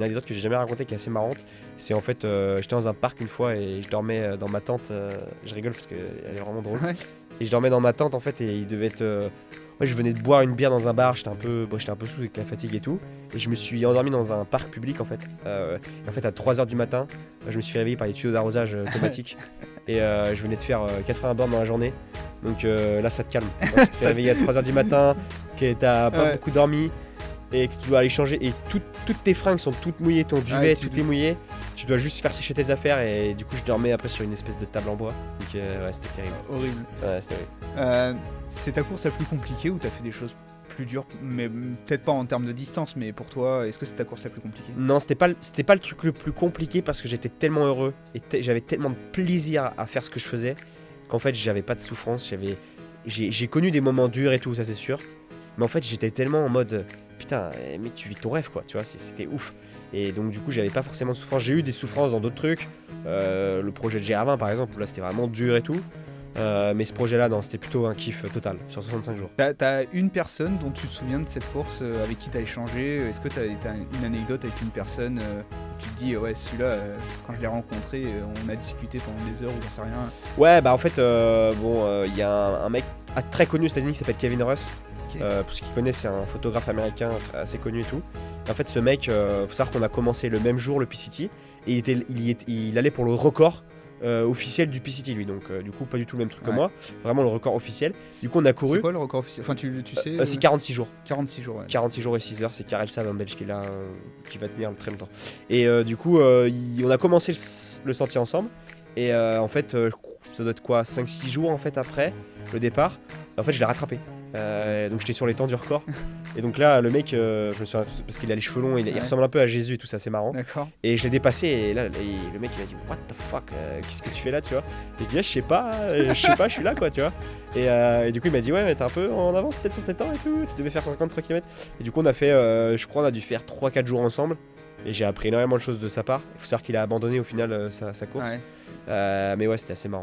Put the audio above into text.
une anecdote que j'ai jamais racontée qui est assez marrante. C'est en fait, j'étais dans un parc une fois et je dormais dans ma tente. Je rigole parce qu'elle est vraiment drôle. Ouais. Et je dormais dans ma tente en fait et il devait être. Ouais, je venais de boire une bière dans un bar, j'étais un peu sous avec la fatigue et tout. Et je me suis endormi dans un parc public en fait. Et en fait, à 3h du matin, je me suis réveillé par les tuyaux d'arrosage automatiques. Et je venais de faire 80 bornes dans la journée. Donc là, ça te calme. Quand tu t'es réveillé à 3h du matin, que t'as pas Ouais. beaucoup dormi et que tu dois aller changer. Et toutes tes fringues sont toutes mouillées, ton duvet, tout est mouillé. Tu dois juste faire sécher tes affaires. Et du coup, je dormais après sur une espèce de table en bois. Donc ouais, c'était terrible. Horrible. Ouais, c'était horrible. C'est ta course la plus compliquée ou t'as fait des choses plus dures, mais peut-être pas en termes de distance, mais pour toi, est-ce que c'est ta course la plus compliquée? Non, c'était pas le truc le plus compliqué parce que j'étais tellement heureux et j'avais tellement de plaisir à faire ce que je faisais qu'en fait j'avais pas de souffrance. J'ai connu des moments durs et tout, ça c'est sûr. Mais en fait j'étais tellement en mode putain, mais tu vis ton rêve quoi, tu vois, c'était ouf. Et donc du coup j'avais pas forcément de souffrance. J'ai eu des souffrances dans d'autres trucs. Le projet de GR20 par exemple, où là c'était vraiment dur et tout. Mais ce projet là, non, c'était plutôt un kiff total sur 65 jours. T'as une personne dont tu te souviens de cette course avec qui t'as échangé? Est-ce que t'as une anecdote avec une personne où tu te dis ouais, celui-là, quand je l'ai rencontré, on a discuté pendant des heures ou j'en sais rien? Ouais, bah en fait, il y a un mec très connu aux États-Unis qui s'appelle Kevin Russ. Ok. Pour ceux qui connaissent, c'est un photographe américain assez connu et tout. Et en fait, ce mec, faut savoir qu'on a commencé le même jour le PCT et il allait pour le record officiel du PCT lui. Donc, du coup, pas du tout le même truc que Ouais. moi. Vraiment le record officiel. Du coup, on a C'est couru. quoi le record officiel? Enfin, tu sais C'est 46 jours. 46 jours, ouais. 46 jours et 6 heures, c'est Karel Sav, un belge qui est là, qui va tenir très longtemps. Et du coup, on a commencé le sentier ensemble. Et en fait, ça doit être quoi, 5-6 jours en fait après le départ. En fait, je l'ai rattrapé. Donc j'étais sur les temps du record. Et donc là, le mec, je me souviens, parce qu'il a les cheveux longs, il Ouais. ressemble un peu à Jésus et tout ça, c'est marrant. D'accord. Et je l'ai dépassé et là, le mec il m'a dit what the fuck, qu'est-ce que tu fais là, tu vois. Et je dis je sais pas, je suis là quoi, tu vois. Et du coup il m'a dit ouais mais t'es un peu en avance peut-être sur tes temps et tout, tu devais faire 53 km. Et du coup on a fait, je crois on a dû faire 3-4 jours ensemble. Et j'ai appris énormément de choses de sa part. Il faut savoir qu'il a abandonné au final sa course. Ouais. Mais ouais, c'était assez marrant.